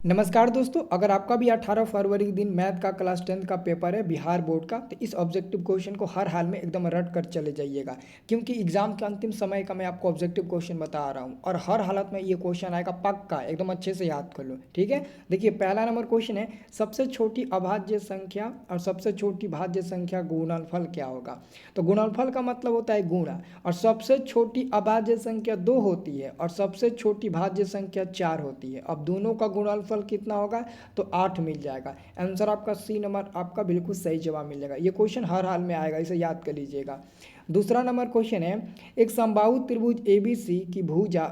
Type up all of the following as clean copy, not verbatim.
नमस्कार दोस्तों, अगर आपका भी 18 फरवरी के दिन मैथ का क्लास 10th का पेपर है बिहार बोर्ड का, तो इस ऑब्जेक्टिव क्वेश्चन को हर हाल में एकदम रट कर चले जाइएगा। क्योंकि एग्जाम के अंतिम समय का मैं आपको ऑब्जेक्टिव क्वेश्चन बता रहा हूँ और हर हालत में ये क्वेश्चन आएगा पक्का, एकदम अच्छे से याद कर लो। ठीक है, देखिए पहला नंबर क्वेश्चन है, सबसे छोटी अभाज्य संख्या और सबसे छोटी भाज्य संख्या गुणनफल क्या होगा। तो गुणनफल का मतलब होता है गुणा, और सबसे छोटी अभाज्य संख्या 2 होती है और सबसे छोटी भाज्य संख्या 4 होती है। अब दोनों का गुणनफल कितना होगा, तो 8 मिल जाएगा। आंसर आपका सी नंबर आपका बिल्कुल सही जवाब मिल जाएगा। ये क्वेश्चन हर हाल में आएगा, इसे याद कर लीजिएगा। दूसरा नंबर क्वेश्चन है, एक समबाहु त्रिभुज ABC की भुजा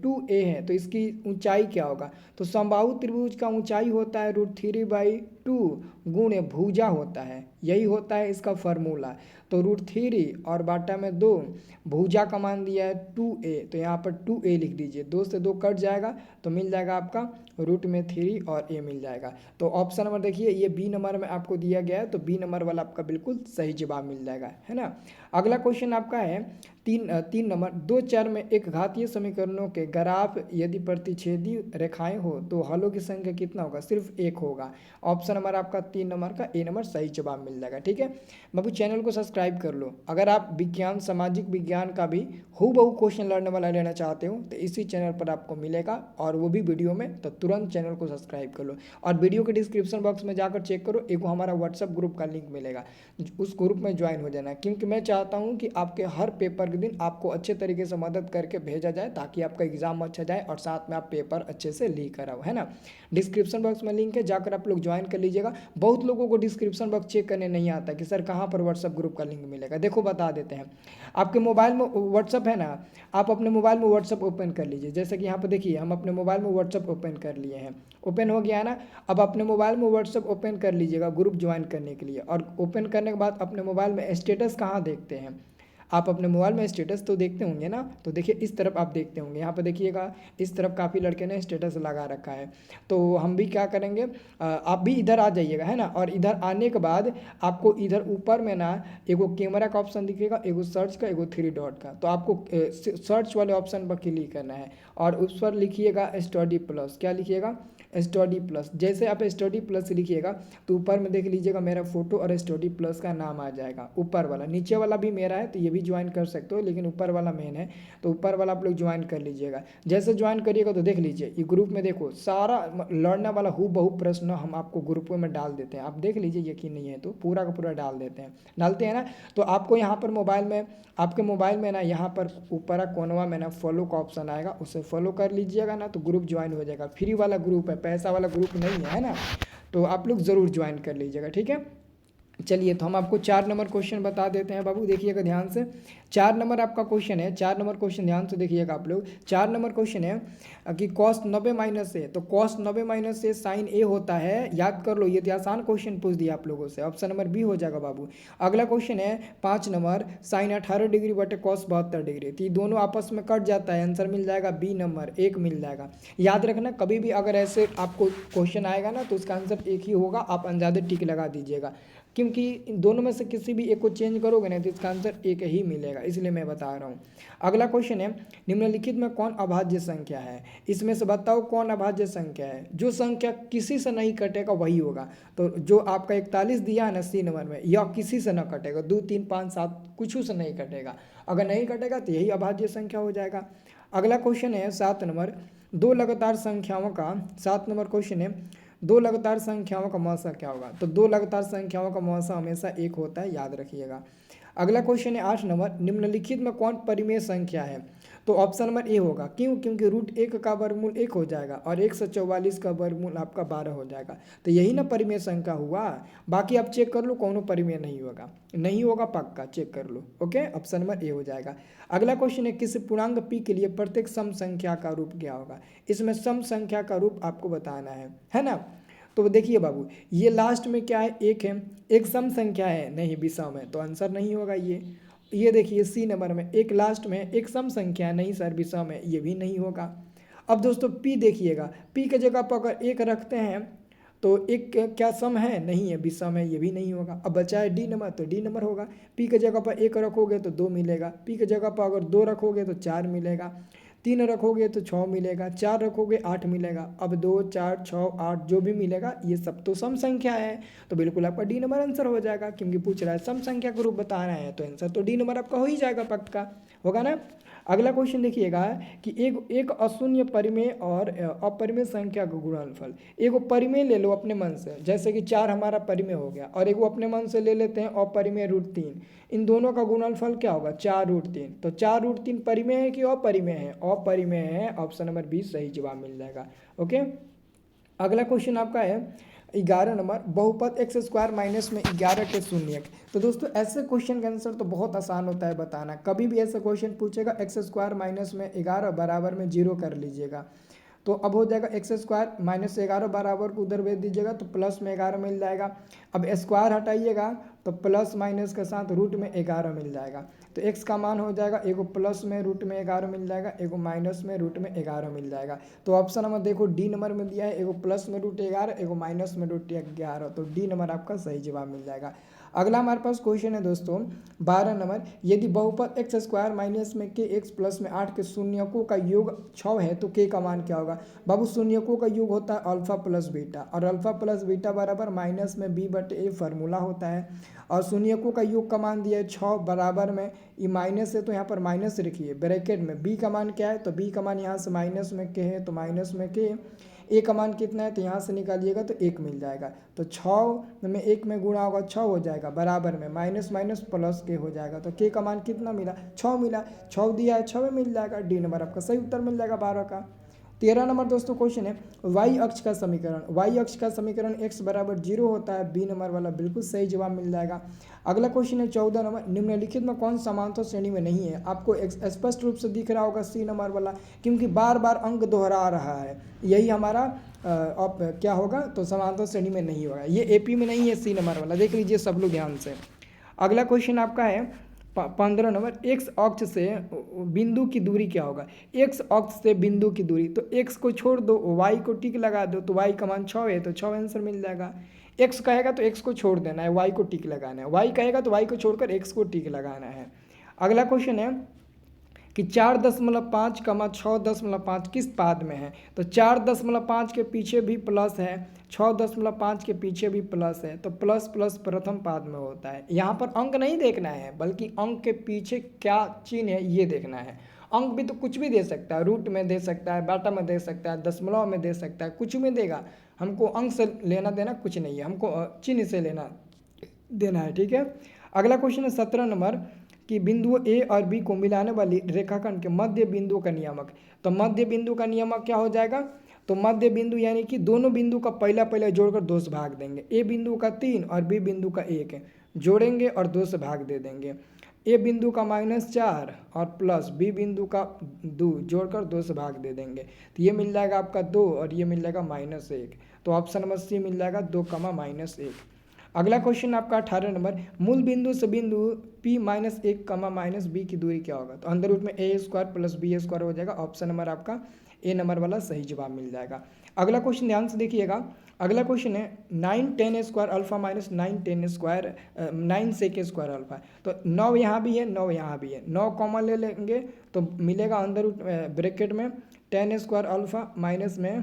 2a है, तो इसकी ऊंचाई क्या होगा। तो समबाहु त्रिभुज का ऊंचाई होता है √3/2 गुणे भुजा होता है, यही होता है इसका फॉर्मूला। तो √3 और बाटा में 2, भुजा का मान दिया है 2a, तो यहाँ पर 2a लिख दीजिए। 2 से 2 कट जाएगा तो मिल जाएगा आपका √3 और a मिल जाएगा। तो ऑप्शन नंबर देखिए, ये बी नंबर में आपको दिया गया है, तो बी नंबर वाला आपका बिल्कुल सही जवाब मिल जाएगा, है ना। अगला क्वेश्चन आपका है तीन नंबर, दो चर में एक घातीय समीकरणों के ग्राफ यदि प्रतिच्छेदी रेखाएं हो तो हलों की संख्या कितना होगा, सिर्फ एक होगा। ऑप्शन नंबर आपका 3 नंबर का ए नंबर सही जवाब मिल जाएगा। ठीक है बाबू, चैनल को सब्सक्राइब कर लो। अगर आप विज्ञान सामाजिक विज्ञान का भी हूबहू क्वेश्चन लड़ने वाला लेना चाहते हो तो इसी चैनल पर आपको मिलेगा, और वो भी वीडियो में, तो तुरंत चैनल को सब्सक्राइब कर लो। और वीडियो के डिस्क्रिप्शन बॉक्स में जाकर चेक करो, एक हमारा व्हाट्सअप ग्रुप का लिंक मिलेगा, उस ग्रुप में ज्वाइन हो जाना। क्योंकि मैं चाहता हूँ कि आपके हर पेपर के दिन आपको अच्छे तरीके से मदद करके भेजा जाए, ताकि आपका एग्जाम अच्छा जाए और साथ में आप पेपर अच्छे से लीक कराओ, है ना। डिस्क्रिप्शन बॉक्स में लिंक है, जाकर आप लोग ज्वाइन कर लीजिएगा। बहुत लोगों को डिस्क्रिप्शन बॉक्स चेक करने नहीं आता कि सर कहाँ पर व्हाट्सअप ग्रुप का लिंक मिलेगा। देखो बता देते हैं, आपके मोबाइल में व्हाट्सअप है ना, आप अपने मोबाइल में व्हाट्सअप ओपन कर लीजिए। जैसे कि यहाँ पर देखिए, हम अपने मोबाइल में व्हाट्सअप ओपन कर लिए हैं, ओपन हो गया है ना। अब अपने मोबाइल में व्हाट्सअप ओपन कर लीजिएगा ग्रुप ज्वाइन करने के लिए, और ओपन करने के बाद अपने मोबाइल में स्टेटस कहाँ देखते हैं, आप अपने मोबाइल में स्टेटस तो देखते होंगे ना। तो देखिए इस तरफ आप देखते होंगे, यहाँ पर देखिएगा इस तरफ काफ़ी लड़के ने स्टेटस लगा रखा है। तो हम भी क्या करेंगे, आप भी इधर आ जाइएगा, है ना। और इधर आने के बाद आपको इधर ऊपर में ना एगो कैमरा का ऑप्शन दिखेगा, एगो सर्च का, एगो 3 डॉट का। तो आपको सर्च वाले ऑप्शन पर क्लिक करना है और उस पर लिखिएगा स्टडी प्लस। क्या लिखिएगा, स्टडी प्लस। जैसे आप स्टडी प्लस लिखिएगा तो ऊपर में देख लीजिएगा मेरा फोटो और स्टडी प्लस का नाम आ जाएगा, ऊपर वाला। नीचे वाला भी मेरा है, तो ये भी ज्वाइन कर सकते हो, लेकिन ऊपर वाला मेन है, तो ऊपर वाला आप लोग ज्वाइन कर लीजिएगा। जैसे ज्वाइन करिएगा तो देख लीजिए ये ग्रुप में, देखो सारा लड़ने वाला हूबहू प्रश्न हम आपको ग्रुप में डाल देते हैं। आप देख लीजिए, यकीन नहीं है तो पूरा का पूरा डाल देते हैं, डालते हैं ना। तो आपको यहाँ पर मोबाइल में, आपके मोबाइल में ना यहाँ पर ऊपर कोनवा में ना फॉलो का ऑप्शन आएगा, उसे फॉलो कर लीजिएगा ना, तो ग्रुप ज्वाइन हो जाएगा। फ्री वाला ग्रुप है, पैसा वाला ग्रुप नहीं है ना। तो आप लोग ज़रूर ज्वाइन कर लीजिएगा, ठीक है। चलिए, तो हम आपको 4 नंबर क्वेश्चन बता देते हैं बाबू, देखिएगा ध्यान से। 4 नंबर आपका क्वेश्चन है, 4 नंबर क्वेश्चन ध्यान से देखिएगा आप लोग। 4 नंबर क्वेश्चन है कि cos 90 माइनस ए, तो cos 90 माइनस ए साइन ए होता है, याद कर लो। ये तो आसान क्वेश्चन पूछ दिया आप लोगों से, ऑप्शन नंबर बी हो जाएगा बाबू। अगला क्वेश्चन है 5 नंबर, साइन 18 डिग्री बटे cos 72 डिग्री, तो ये दोनों आपस में कट जाता है, आंसर मिल जाएगा बी नंबर, 1 मिल जाएगा। याद रखना, कभी भी अगर ऐसे आपको क्वेश्चन आएगा ना तो उसका आंसर एक ही होगा, आप अंदाजे टिक लगा दीजिएगा। क्योंकि इन दोनों में से किसी भी एक को चेंज करोगे ना तो इसका आंसर एक ही मिलेगा, इसलिए मैं बता रहा हूँ। अगला क्वेश्चन है, निम्नलिखित में कौन अभाज्य संख्या है, इसमें से बताओ कौन अभाज्य संख्या है। जो संख्या किसी से नहीं कटेगा वही होगा। तो जो आपका 41 दिया है ना सी नंबर में, यह किसी से ना कटेगा, 2 3 5 7 कुछ से नहीं कटेगा। अगर नहीं कटेगा तो यही अभाज्य संख्या हो जाएगा। अगला क्वेश्चन है 7 नंबर, दो लगातार संख्याओं का, 7 नंबर क्वेश्चन है, दो लगातार संख्याओं का मौसा क्या होगा। तो दो लगातार संख्याओं का मौसा हमेशा 1 होता है, याद रखिएगा। अगला क्वेश्चन है 8 नंबर, निम्नलिखित में कौन परिमेय संख्या है। तो ऑप्शन नंबर ए होगा, क्यों, क्योंकि √1 का वर्गमूल 1 हो जाएगा और 144 का वर्गमूल आपका 12 हो जाएगा, तो यही ना परिमेय संख्या हुआ। बाकी आप चेक कर लो, कौन परिमेय नहीं होगा, नहीं होगा पक्का, चेक कर लो। ओके, ऑप्शन नंबर ए हो जाएगा। अगला क्वेश्चन है, किसी पूर्णांक पी के लिए प्रत्येक सम संख्या का रूप क्या होगा। इसमें सम संख्या का रूप आपको बताना है ना। तो देखिए बाबू, ये लास्ट में क्या है, एक है, एक सम संख्या है, नहीं विषम है, तो आंसर नहीं होगा ये देखिए सी नंबर में एक लास्ट में एक सम संख्या है, नहीं सर विषम है, ये भी नहीं होगा। अब दोस्तों पी देखिएगा, पी के जगह पर अगर एक रखते हैं तो एक क्या सम है, नहीं है, विषम है, ये भी नहीं होगा। अब बचा है डी नंबर, तो डी नंबर होगा। पी के जगह पर एक रखोगे तो 2 मिलेगा, पी के जगह पर अगर 2 रखोगे तो 4 मिलेगा। 3 रखोगे तो 6 मिलेगा, 4 रखोगे 8 मिलेगा। अब 2 4 6 8 जो भी मिलेगा ये सब तो सम संख्या है, तो बिल्कुल आपका डी नंबर आंसर हो जाएगा, क्योंकि पूछ रहा है सम संख्या का रूप बताना है, तो आंसर तो डी नंबर आपका हो ही जाएगा, पक्का होगा ना। अगला क्वेश्चन देखिएगा कि एक एक अशून्य परिमेय और अपरिमेय संख्या का गुणनफल। एगो परिमेय ले लो अपने मन से, जैसे कि 4 हमारा परिमेय हो गया, और एगो अपने मन से ले लेते हैं अपरिमेय √3। इन दोनों का गुणनफल क्या होगा 4√3। तो 4√3 परिमेय है कि अपरिमेय है? अपरिमेय है, ऑप्शन नंबर 20 सही जवाब मिल जाएगा। ओके, अगला क्वेश्चन आपका है 11 नंबर, बहुपद x² माइनस में 11 के शून्यक। तो दोस्तों ऐसे क्वेश्चन का आंसर तो बहुत आसान होता है बताना। कभी भी ऐसा क्वेश्चन पूछेगा x² माइनस में 11 बराबर में 0 कर लीजिएगा, तो अब हो जाएगा x² माइनस 11 बराबर को उधर भेज दीजिएगा तो प्लस में 11 मिल जाएगा। अब स्क्वायर हटाइएगा तो प्लस माइनस के साथ रूट में 11 मिल जाएगा। तो x का मान हो जाएगा एगो प्लस में रूट में 11 मिल जाएगा, एगो माइनस में रूट में 11 मिल जाएगा। तो ऑप्शन नंबर देखो डी नंबर में दिया है, एगो प्लस में √11, एगो माइनस में √11, तो डी नंबर आपका सही जवाब मिल जाएगा। अगला हमारे पास क्वेश्चन है दोस्तों 12 नंबर, यदि बहुपद x² माइनस में के x प्लस में 8 के शून्यकों का योग 6 है तो k का मान क्या होगा? बाबू शून्यकों का योग होता है अल्फा प्लस बीटा, और अल्फा प्लस बीटा बराबर माइनस में b/a फार्मूला होता है, और शून्यकों का योग का मान दिया है 6 बराबर में, ये माइनस है तो यहाँ पर माइनस लिखिए ब्रैकेट में। b का मान क्या है? तो b का मान यहाँ से माइनस में k है तो माइनस में k। ए का मान कितना है? तो यहाँ से निकालिएगा तो 1 मिल जाएगा। तो 6 में 1 में गुणा होगा 6 हो जाएगा, बराबर में माइनस माइनस प्लस के हो जाएगा। तो के का मान कितना मिला? 6 मिला, 6 दिया है 6 में मिल जाएगा, डी नंबर आपका सही उत्तर मिल जाएगा 12 का। 13 नंबर दोस्तों क्वेश्चन है वाई अक्ष का समीकरण। वाई अक्ष का समीकरण x बराबर 0 होता है, बी नंबर वाला बिल्कुल सही जवाब मिल जाएगा। अगला क्वेश्चन है 14 नंबर, निम्नलिखित में कौन समांतर श्रेणी में नहीं है? आपको स्पष्ट रूप से दिख रहा होगा सी नंबर वाला, क्योंकि बार बार अंक दोहरा रहा है, यही हमारा क्या होगा? तो समांतर श्रेणी में नहीं होगा, ये एपी में नहीं है, सी नंबर वाला देख लीजिए सब लोग ध्यान से। अगला क्वेश्चन आपका है 15 नंबर, एक्स अक्ष से बिंदु की दूरी क्या होगा? एक्स अक्ष से बिंदु की दूरी, तो एक्स को छोड़ दो, वाई को टिक लगा दो, तो वाई का मान 6 है तो 6 आंसर मिल जाएगा। एक्स कहेगा तो एक्स को छोड़ देना है, वाई को टिक लगाना है, वाई कहेगा तो वाई को छोड़कर एक्स को टिक लगाना है। अगला क्वेश्चन है कि 4.5, 6.5 किस पाद में है? तो 4.5 के पीछे भी प्लस है, 6.5 के पीछे भी प्लस है, तो प्लस प्लस प्रथम पाद में होता है। यहाँ पर अंक नहीं देखना है, बल्कि अंक के पीछे क्या चिन्ह है ये देखना है। अंक भी तो कुछ भी दे सकता है, रूट में दे सकता है, बाटा में दे सकता है, दशमलव में दे सकता है, कुछ में देगा। हमको अंक से लेना देना कुछ नहीं है, हमको चिन्ह से लेना देना है, ठीक है। अगला क्वेश्चन है 17 नंबर कि बिंदु ए और बी को मिलाने वाली रेखाखंड के मध्य बिंदु का नियामक। तो मध्य बिंदु का नियामक क्या हो जाएगा? तो मध्य बिंदु यानी कि दोनों बिंदु का पहला जोड़कर 2 से भाग देंगे। ए बिंदु का 3 और बी बिंदु का 1 है, जोड़ेंगे और 2 से भाग दे देंगे। ए बिंदु का -4 और प्लस बी बिंदु का 2 जोड़कर 2 से भाग दे देंगे, तो ये मिल जाएगा आपका 2 और ये मिल जाएगा -1। तो ऑप्शन नंबर सी मिल जाएगा 2, -1। अगला क्वेश्चन आपका 18 नंबर, मूल बिंदु से बिंदु P -1, -b की दूरी क्या होगा? तो अंदर रूट में a² + b² हो जाएगा, ऑप्शन नंबर आपका ए नंबर वाला सही जवाब मिल जाएगा। अगला क्वेश्चन ध्यान से देखिएगा, अगला क्वेश्चन है 9 10 alpha minus 9 10 square 9 sec square alpha. तो 9 यहाँ भी है, 9 यहाँ भी है, 9 कॉमन ले लेंगे तो मिलेगा अंदर रूट ब्रैकेट में 10 अल्फा माइनस में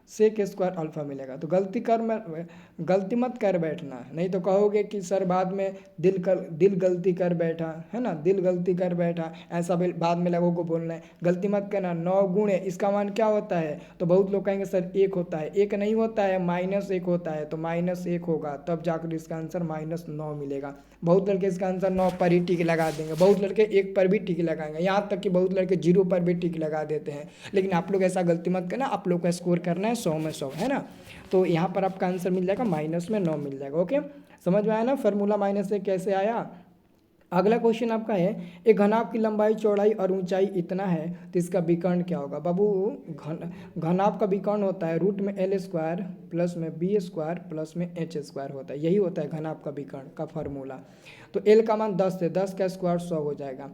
सेक स्क्वायर अल्फा मिलेगा। तो गलती मत कर बैठना, नहीं तो कहोगे कि सर बाद में दिल गलती कर बैठा है ना, दिल गलती कर बैठा, ऐसा बाद में लोगों को बोलना है। गलती मत करना। 9 गुणे इसका मान क्या होता है? तो बहुत लोग कहेंगे सर 1 होता है, 1 नहीं होता है, -1 होता है, तो -1 होगा, तब जाकर इसका आंसर -9 मिलेगा। बहुत लड़के इसका आंसर 9 पर ही टिक लगा देंगे, बहुत लड़के 1 पर भी टिक लगाएंगे, यहाँ तक कि बहुत लड़के 0 पर भी टिक लगा देते हैं। लेकिन आप लोग ऐसा गलती मत करना, आप लोग का स्कोर करना है 100 में 100, है ना। तो यहाँ पर आपका आंसर मिल जाएगा -9 मिल जाएगा। ओके, समझ में आया ना फार्मूला माइनस से कैसे आया। अगला क्वेश्चन आपका है, एक घनाभ की लंबाई चौड़ाई और ऊंचाई इतना है तो इसका विकर्ण क्या होगा? बाबू घनाभ का विकर्ण होता है रूट में L² प्लस में B² प्लस में H² होता है, यही होता है घनाभ का विकर्ण का फार्मूला। तो L का मान 10 है, 10 का स्क्वायर 100 हो जाएगा,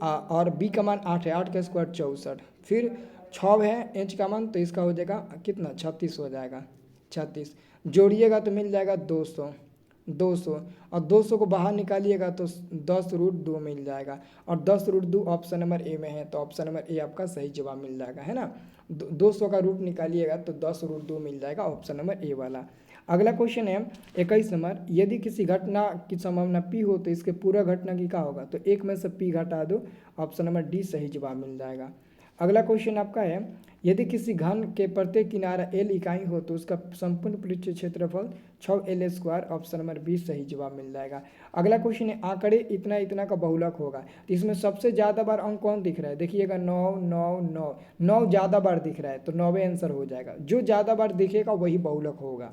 और B का मान 8 है, 8 का स्क्वायर 64, फिर 6 है H का मान, तो इसका हो जाएगा कितना 36 हो जाएगा, 36 जोड़िएगा तो मिल जाएगा 200, 200, और 200 को बाहर निकालिएगा तो 10√2 मिल जाएगा, और 10√2 ऑप्शन नंबर ए में है, तो ऑप्शन नंबर ए आपका सही जवाब मिल जाएगा, है ना। 200 का रूट निकालिएगा तो 10√2 मिल जाएगा, ऑप्शन नंबर ए वाला। अगला क्वेश्चन है 21 नंबर, यदि किसी घटना की संभावना पी हो तो इसके पूरा घटना की क्या होगा, तो एक में से पी घटा दो, ऑप्शन नंबर डी सही जवाब मिल जाएगा। अगला क्वेश्चन आपका है, यदि किसी घन के प्रत्येक किनारा एल इकाई हो तो उसका संपूर्ण पृष्ठीय क्षेत्रफल 6L², ऑप्शन नंबर बी सही जवाब मिल जाएगा। अगला क्वेश्चन है, आंकड़े इतना इतना का बहुलक होगा, तो इसमें सबसे ज़्यादा बार अंक कौन दिख रहा है, देखिएगा 9 9 9 9 ज़्यादा बार दिख रहा है, तो 9वें आंसर हो जाएगा, जो ज़्यादा बार दिखेगा वही बहुलक होगा।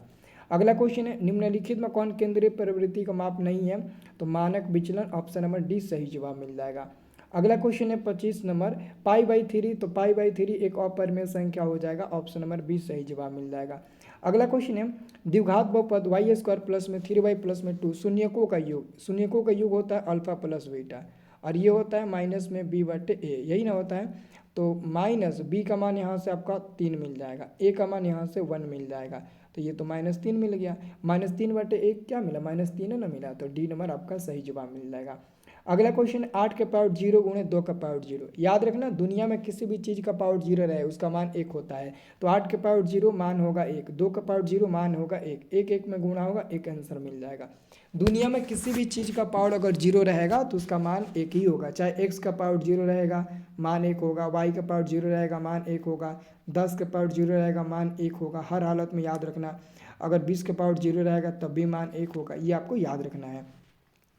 अगला क्वेश्चन है, निम्नलिखित में कौन केंद्रीय प्रवृत्ति का माप नहीं है, तो मानक विचलन, ऑप्शन नंबर डी सही जवाब मिल जाएगा। अगला क्वेश्चन है 25 नंबर, π/3, तो π/3 एक अपरिमेय संख्या हो जाएगा, ऑप्शन नंबर बी सही जवाब मिल जाएगा। अगला क्वेश्चन है, द्विघात बहुपद y² प्लस में 3y प्लस में 2 शून्यकों का योग, शून्यकों का योग होता है अल्फा प्लस बीटा, और ये होता है माइनस में b/a, यही ना होता है, तो माइनस b का मान यहाँ से आपका 3 मिल जाएगा, a का मान यहाँ से 1 मिल जाएगा, तो ये तो -3 मिल गया, -3/1 क्या मिला, -3 ना मिला, तो डी नंबर आपका सही जवाब मिल जाएगा। अगला क्वेश्चन 8 के पावर 0 गुणे 2 का पावर 0, याद रखना दुनिया में किसी भी चीज़ का पावर 0 रहे उसका मान 1 होता है, तो 8 के पावर 0 मान होगा 1, 2 का पावर 0 मान होगा 1, 1 1 में गुणा होगा, एक आंसर मिल जाएगा। दुनिया में किसी भी चीज़ का पावर अगर 0 रहेगा तो उसका मान 1 ही होगा, चाहे x का पावर 0 रहेगा मान 1 होगा, y का पावर 0 रहेगा मान 1 होगा, 10 का पावर 0 रहेगा मान 1 होगा, हर हालत में याद रखना। अगर 20 का पावर 0 रहेगा तब भी मान 1 होगा, ये आपको याद रखना है।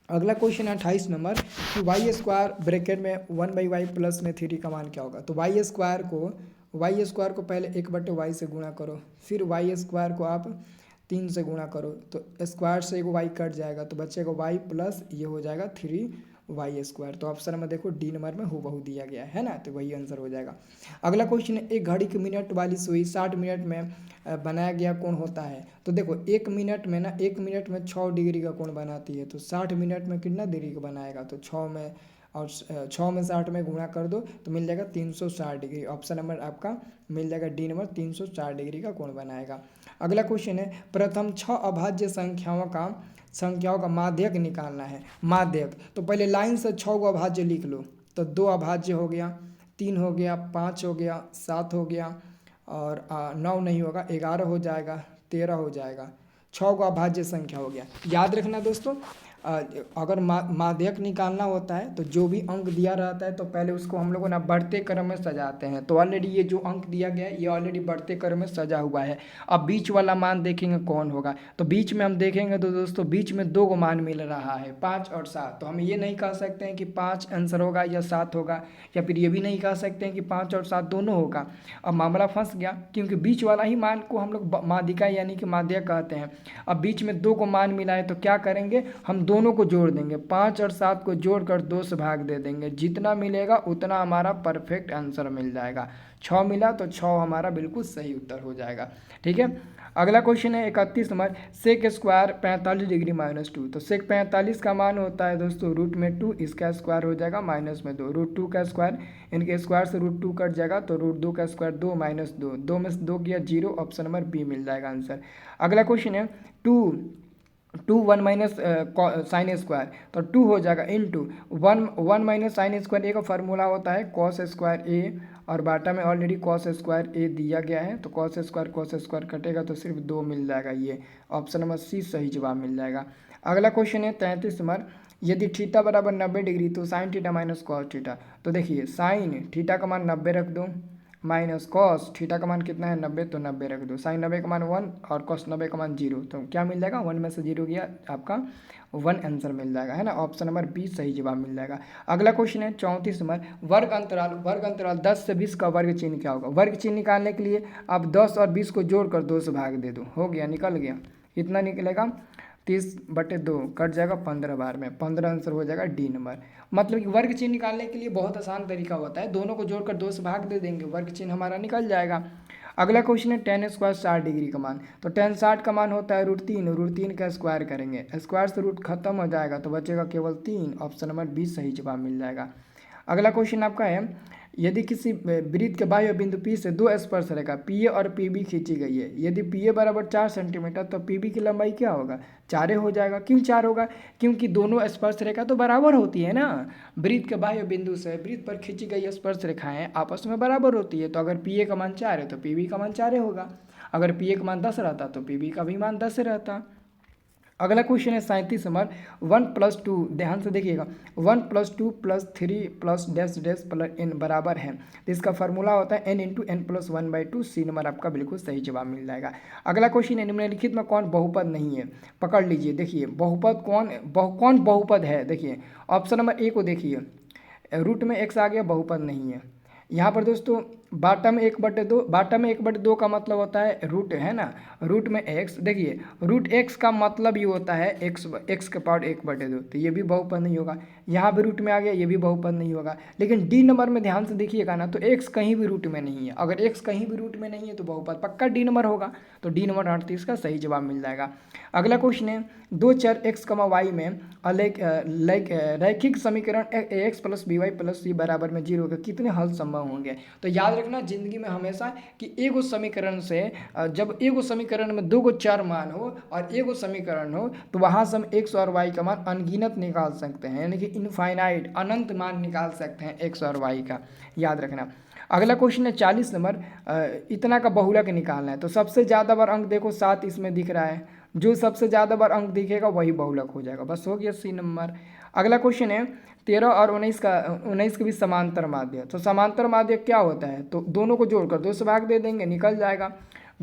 अगला क्वेश्चन है 28 नंबर, कि y² ब्रैकेट में 1/y प्लस में 3 का मान क्या होगा, तो y² को पहले 1/y से गुणा करो, फिर y² को आप 3 से गुणा करो, तो स्क्वायर से एक y कट जाएगा, तो बचेगा y प्लस ये हो जाएगा 3y², तो ऑप्शन में देखो डी नंबर में हूबहू दिया गया है ना, तो वही आंसर हो जाएगा। अगला क्वेश्चन है, एक घड़ी की मिनट वाली सुई 60 मिनट में बनाया गया कोण होता है, तो देखो 1 मिनट में ना, 1 मिनट में 6 डिग्री का कोण बनाती है, तो 60 मिनट में कितना डिग्री का बनाएगा, तो 6 में और 6 में 60 में गुणा कर दो तो मिल जाएगा 360 डिग्री, ऑप्शन नंबर आपका मिल जाएगा डी नंबर, 360 डिग्री का कोण बनाएगा। अगला क्वेश्चन है, प्रथम 6 अभाज्य संख्याओं का माध्यक निकालना है, माध्यक, तो पहले लाइन से 6 को अभाज्य लिख लो, तो 2 अभाज्य हो गया, 3 हो गया, 5 हो गया, 7 हो गया, और 9 नहीं होगा, 11 हो जाएगा, 13 हो जाएगा, 6 को अभाज्य संख्या हो गया। याद रखना दोस्तों, अगर माध्यक निकालना होता है तो जो भी अंक दिया रहता है तो पहले उसको हम लोगों ना बढ़ते क्रम में सजाते हैं, तो ऑलरेडी ये जो अंक दिया गया है ये ऑलरेडी बढ़ते क्रम में सजा हुआ है। अब बीच वाला मान देखेंगे कौन होगा, तो बीच में हम देखेंगे तो दोस्तों बीच में 2 को मान मिल रहा है, 5 और 7, तो हम ये नहीं कह सकते हैं कि 5 आंसर होगा या 7 होगा, या फिर ये भी नहीं कह सकते हैं कि 5 और 7 दोनों होगा। अब मामला फंस गया, क्योंकि बीच वाला ही मान को हम लोग माध्यिका यानी कि माध्यक कहते हैं। अब बीच में 2 को मान मिला है तो क्या करेंगे, हम दोनों को जोड़ देंगे, 5 और 7 को जोड़कर 2 से भाग दे देंगे, जितना मिलेगा उतना हमारा परफेक्ट आंसर मिल जाएगा। 6 मिला तो 6 हमारा बिल्कुल सही उत्तर हो जाएगा, ठीक है। अगला क्वेश्चन है 31 नंबर, सेक स्क्वायर 45 डिग्री -2, तो सेक 45 का मान होता है दोस्तों रूट में 2, इसका स्क्वायर हो जाएगा -2, √2 का स्क्वायर, इनके स्क्वायर से √2 कट जाएगा, तो √2 का स्क्वायर 2 -2, 2 में से 2 किया 0, ऑप्शन नंबर बी मिल जाएगा आंसर। अगला क्वेश्चन है 2 1 माइनस साइन स्क्वायर, तो 2 हो जाएगा इंटू 1 माइनस साइन स्क्वायर, ए का फार्मूला होता है कॉस स्क्वायर ए, और बाटा में ऑलरेडी कॉस स्क्वायर ए दिया गया है, तो कॉस स्क्वायर कटेगा तो सिर्फ 2 मिल जाएगा, ये ऑप्शन नंबर सी सही जवाब मिल जाएगा। अगला क्वेश्चन है 33 नंबर, यदि थीटा बराबर 90 डिग्री तो sine theta minus cos theta, तो देखिए साइन थीटा का मान 90 रख दो, माइनस कॉस थीटा का मान कितना है 90, तो 90 रख दो, साइन 90 का मान 1 और कॉस 90 का मान 0, तो क्या मिल जाएगा 1 में से 0 गया, आपका 1 आंसर मिल जाएगा, है ना, ऑप्शन नंबर बी सही जवाब मिल जाएगा। अगला क्वेश्चन है 34 नंबर, वर्ग अंतराल 10 से 20 का वर्ग चिन्ह क्या होगा। वर्ग चिन्ह निकालने के लिए आप 10 और 20 को जोड़कर 2 से भाग दे दो, हो गया, निकल गया, इतना निकलेगा 30/2 कट जाएगा 15 बार में, 15 आंसर हो जाएगा डी नंबर। मतलब कि वर्ग चिन्ह निकालने के लिए बहुत आसान तरीका होता है, दोनों को जोड़कर 2 से भाग दे देंगे, वर्ग चिन्ह हमारा निकल जाएगा। अगला क्वेश्चन है tan स्क्वायर 60 डिग्री का मान, तो tan 60 का मान होता है √3 का स्क्वायर करेंगे, स्क्वायर से रूट खत्म हो जाएगा तो बचेगा केवल 3, ऑप्शन नंबर बी सही जवाब मिल जाएगा। अगला क्वेश्चन आपका है यदि किसी वृत्त के बाह्य बिंदु P से दो स्पर्श रेखा PA और PB खींची गई है, यदि PA बराबर 4 सेंटीमीटर तो PB की लंबाई क्या होगा, 4 हो जाएगा। क्यों 4 होगा, क्योंकि दोनों स्पर्श रेखा तो बराबर होती है ना। वृत्त के बाह्य बिंदु से वृत्त पर खींची गई स्पर्श रेखाएं आपस में बराबर होती है। तो अगर PA का मान 4 है तो PB का मान 4 होगा। अगर PA का मान 10 रहता तो PB का भी मान 10 रहता। अगला क्वेश्चन है 37 नंबर 1+2, ध्यान से देखिएगा, 1+2+3+-- बराबर है, तो इसका फार्मूला होता है n×n+1/2। सी नंबर आपका बिल्कुल सही जवाब मिल जाएगा। अगला क्वेश्चन है निम्नलिखित में कौन बहुपद नहीं है, पकड़ लीजिए। देखिए बहुपद कौन बहुपद है, देखिए ऑप्शन नंबर ए को देखिए, रूट में x आ गया, बहुपद नहीं है। यहाँ पर दोस्तों बाटा में 1/2, बाटा में 1/2 का मतलब होता है रूट, है ना, रूट में x। देखिए रूट x का मतलब ये होता है x के पावर 1/2, तो ये भी बहुपद नहीं होगा। यहाँ भी रूट में आ गया, ये भी बहुपद नहीं होगा। लेकिन डी नंबर में ध्यान से देखिएगा ना, तो x कहीं भी रूट में नहीं है। अगर x कहीं भी रूट में नहीं है तो बहुपद पक्का डी नंबर होगा। तो डी नंबर 38 का सही जवाब मिल जाएगा। अगला क्वेश्चन है दो चर x, y में रैखिक समीकरण ax + by + c बराबर में 0 के कितने हल संभव होंगे। तो याद रखना जिंदगी में हमेशा कि एगो समीकरण से जब एगो समीकरण में दो गो चर मान हो और एगो समीकरण हो तो वहाँ से हम x और y का मान अनगिनत निकाल सकते हैं, यानी कि इनफाइनाइट अनंत मान निकाल सकते हैं x और y का, याद रखना। अगला क्वेश्चन है 40 नंबर, इतना का बहुलक निकालना है। तो सबसे ज़्यादा बार अंक देखो 7 इसमें दिख रहा है, जो सबसे ज़्यादा बार अंक दिखेगा वही बहुलक हो जाएगा, बस हो गया सी नंबर। अगला क्वेश्चन है 13 और 19 के बीच समांतर माध्य। तो समांतर माध्य क्या होता है, तो दोनों को जोड़कर 2 से भाग दे देंगे, निकल जाएगा।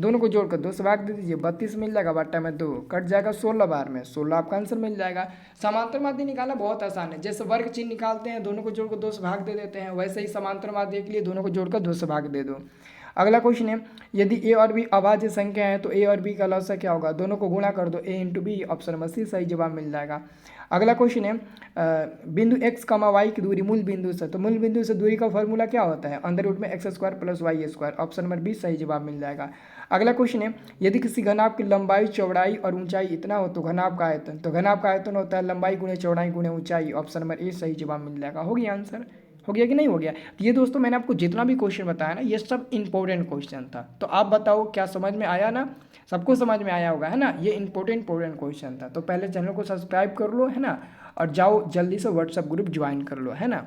दोनों को जोड़कर 2 से भाग दे दीजिए, 32 मिल जाएगा, बट्टा में 2 कट जाएगा, 16 बार में 16 आपका आंसर मिल जाएगा। समांतर माध्य निकालना बहुत आसान है, जैसे वर्ग चिन्ह निकालते हैं दोनों को जोड़कर 2 से भाग दे देते हैं, वैसे ही समांतर माध्य के लिए दोनों को जोड़कर 2 से भाग दे दो। अगला क्वेश्चन है यदि ए और बी अभाज्य संख्या है तो ए और बी का लसागु क्या होगा, दोनों को गुणा कर दो, a×b, ऑप्शन नंबर सी सही जवाब मिल जाएगा। अगला क्वेश्चन है बिंदु x, y की दूरी मूल बिंदु से, तो मूल बिंदु से दूरी का फॉर्मूला क्या होता है, √में x² + y², option number B सही जवाब मिल जाएगा। अगला क्वेश्चन है यदि किसी घनाभ की लंबाई, चौड़ाई और ऊंचाई इतना हो तो घनाभ का आयतन, तो घनाभ का आयतन होता है लंबाई गुणे चौड़ाई गुणे ऊंचाई, ऑप्शन नंबर ए सही जवाब मिल जाएगा। हो गया आंसर, हो गया कि नहीं हो गया। तो ये दोस्तों मैंने आपको जितना भी क्वेश्चन बताया ना ये सब इंपॉर्टेंट क्वेश्चन था, तो आप बताओ क्या समझ में आया ना, सबको समझ में आया होगा, है ना। ये इंपॉर्टेंट क्वेश्चन था, तो पहले चैनल को सब्सक्राइब कर लो, है ना, और जाओ जल्दी से व्हाट्सएप ग्रुप ज्वाइन कर लो, है ना।